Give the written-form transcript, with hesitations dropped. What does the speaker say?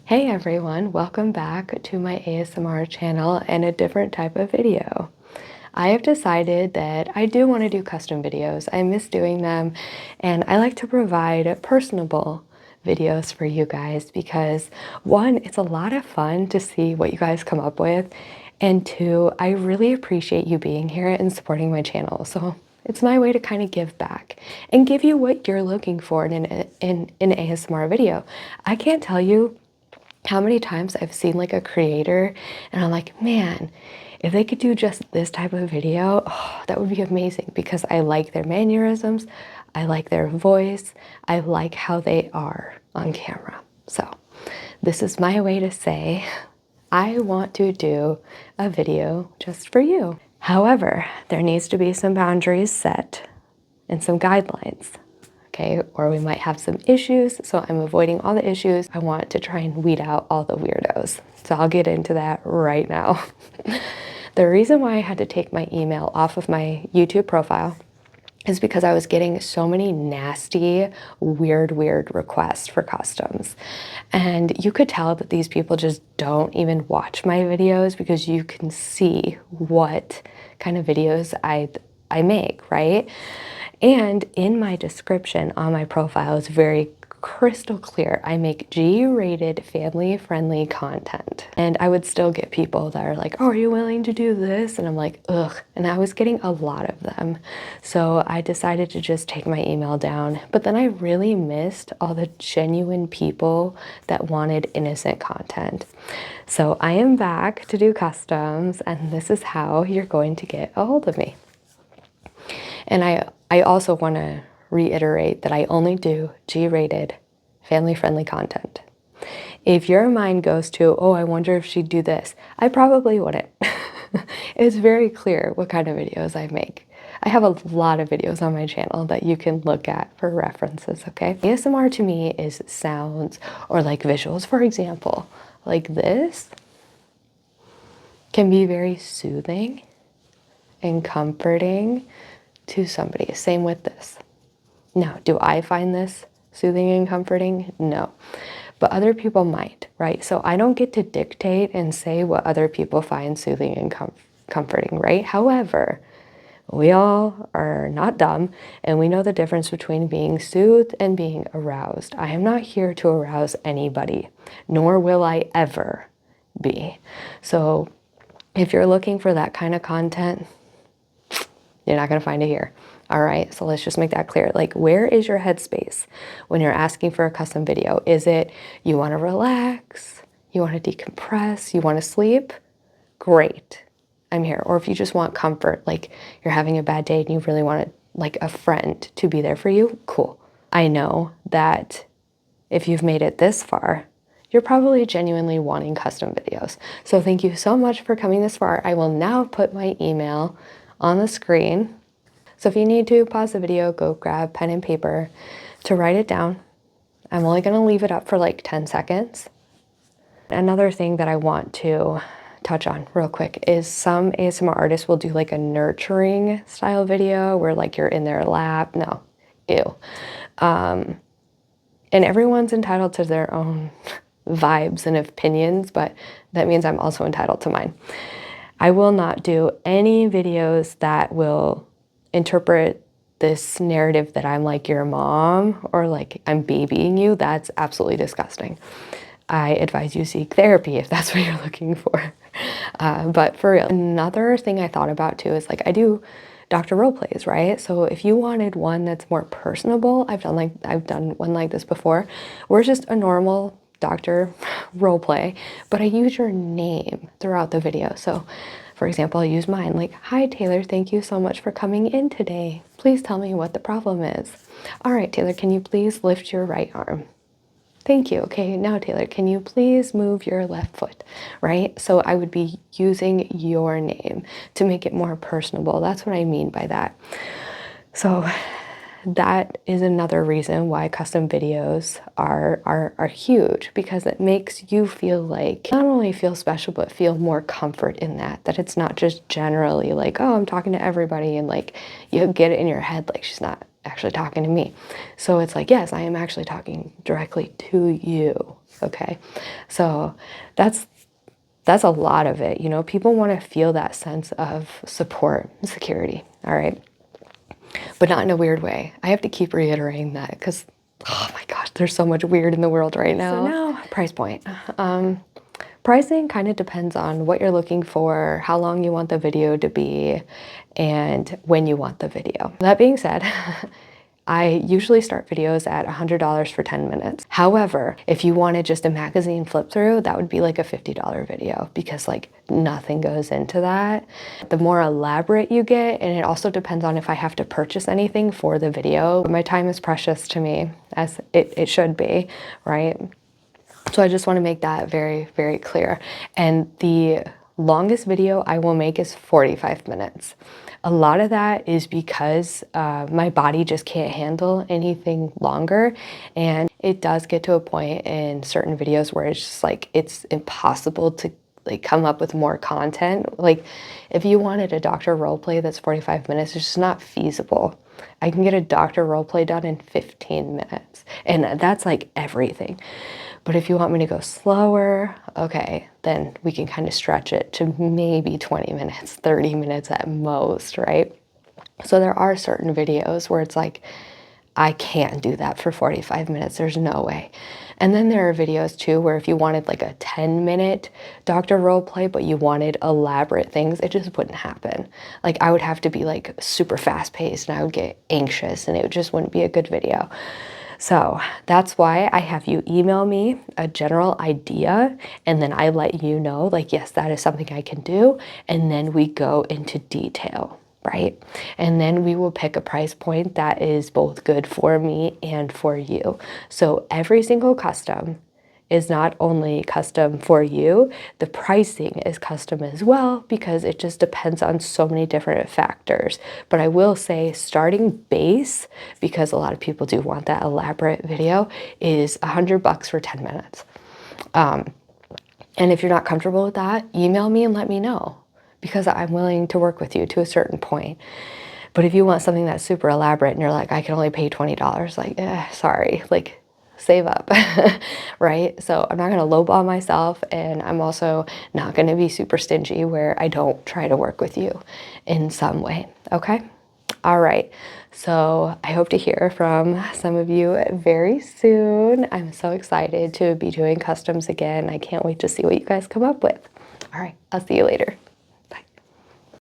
Hey everyone, welcome back to my ASMR channel and a different type of video. I have decided that I do want to do custom videos. I miss doing them and I like to provide personable videos for you guys because one, it's a lot of fun to see what you guys come up with, and two, I really appreciate you being here and supporting my channel. So it's my way to kind of give back and give you what you're looking for in an ASMR video. I can't tell you how many times I've seen like a creator and I'm like, man, if they could do just this type of video, oh, that would be amazing, because I like their mannerisms, I like their voice, I like how they are on camera. So this is my way to say, I want to do a video just for you. However, there needs to be some boundaries set and some guidelines. Okay, or we might have some issues, so I'm avoiding all the issues. I want to try and weed out all the weirdos. So I'll get into that right now. The reason why I had to take my email off of my YouTube profile is because I was getting so many nasty, weird requests for customs. And you could tell that these people just don't even watch my videos, because you can see what kind of videos I make, right? And in my description on my profile, it's very crystal clear. I make G-rated, family-friendly content. And I would still get people that are like, oh, are you willing to do this? And I'm like, ugh. And I was getting a lot of them. So I decided to just take my email down. But then I really missed all the genuine people that wanted innocent content. So I am back to do customs, and this is how you're going to get a hold of me. And I also want to reiterate that I only do G-rated, family-friendly content. If your mind goes to, oh, I wonder if she'd do this, I probably wouldn't. It's very clear what kind of videos I make. I have a lot of videos on my channel that you can look at for references, okay? ASMR to me is sounds or like visuals. For example, like this can be very soothing and comforting to somebody. Same with this. Now, do I find this soothing and comforting? No. But other people might, right? So I don't get to dictate and say what other people find soothing and comforting, right? However, we all are not dumb, and we know the difference between being soothed and being aroused. I am not here to arouse anybody, nor will I ever be. So if you're looking for that kind of content, you're not going to find it here. All right, so let's just make that clear. Like, where is your headspace when you're asking for a custom video? Is it you want to relax, you want to decompress, you want to sleep? Great, I'm here. Or if you just want comfort, like you're having a bad day and you really want like a friend to be there for you, cool. I know that if you've made it this far, you're probably genuinely wanting custom videos. So thank you so much for coming this far. I will now put my email on the screen. So if you need to pause the video, go grab pen and paper to write it down. I'm only going to leave it up for like 10 seconds. Another thing that I want to touch on real quick is some ASMR artists will do like a nurturing style video where like you're in their lap. No, ew. And everyone's entitled to their own vibes and opinions, but that means I'm also entitled to mine. I will not do any videos that will interpret this narrative that I'm like your mom or like I'm babying you. That's absolutely disgusting. I advise you seek therapy if that's what you're looking for. But for real, another thing I thought about too is like I do doctor role plays, right? So if you wanted one that's more personable, I've done one like this before, where it's just a normal doctor role play, but I use your name throughout the video. So for example, I'll use mine, like, hi Taylor, thank you so much for coming in today. Please tell me what the problem is. All right, Taylor, can you please lift your right arm? Thank you. Okay, now Taylor, can you please move your left foot, right? So I would be using your name to make it more personable. That's what I mean by that. So that is another reason why custom videos are huge, because it makes you feel like, not only feel special, but feel more comfort in that it's not just generally like, oh, I'm talking to everybody, and like you get it in your head like she's not actually talking to me. So it's like, yes, I am actually talking directly to you. Okay. So that's a lot of it. You know, people want to feel that sense of support and security. All right. But not in a weird way. I have to keep reiterating that because, oh my gosh, there's so much weird in the world right now. So now, price point. Pricing kind of depends on what you're looking for, how long you want the video to be, and when you want the video. That being said, I usually start videos at $100 for 10 minutes. However, if you wanted just a magazine flip through, that would be like a $50 video because like nothing goes into that. The more elaborate you get, and it also depends on if I have to purchase anything for the video. My time is precious to me, as it should be, right? So I just want to make that very, very clear. And the longest video I will make is 45 minutes. A lot of that is because my body just can't handle anything longer. And it does get to a point in certain videos where it's just like, it's impossible to like come up with more content. Like if you wanted a doctor role play that's 45 minutes, it's just not feasible. I can get a doctor role play done in 15 minutes. And that's like everything. But if you want me to go slower, okay, then we can kind of stretch it to maybe 20 minutes, 30 minutes at most, right? So there are certain videos where it's like, I can't do that for 45 minutes. There's no way. And then there are videos too where if you wanted like a 10-minute doctor role play, but you wanted elaborate things, it just wouldn't happen. Like I would have to be like super fast paced and I would get anxious and it just wouldn't be a good video. So that's why I have you email me a general idea and then I let you know like, yes, that is something I can do. And then we go into detail, right? And then we will pick a price point that is both good for me and for you. So every single custom is not only custom for you, the pricing is custom as well because it just depends on so many different factors. But I will say starting base, because a lot of people do want that elaborate video, is $100 for 10 minutes. And if you're not comfortable with that, email me and let me know because I'm willing to work with you to a certain point. But if you want something that's super elaborate and you're like, I can only pay $20, like, sorry, like save up, right? So I'm not gonna lowball myself and I'm also not gonna be super stingy where I don't try to work with you in some way, okay? All right, so I hope to hear from some of you very soon. I'm so excited to be doing customs again. I can't wait to see what you guys come up with. All right, I'll see you later.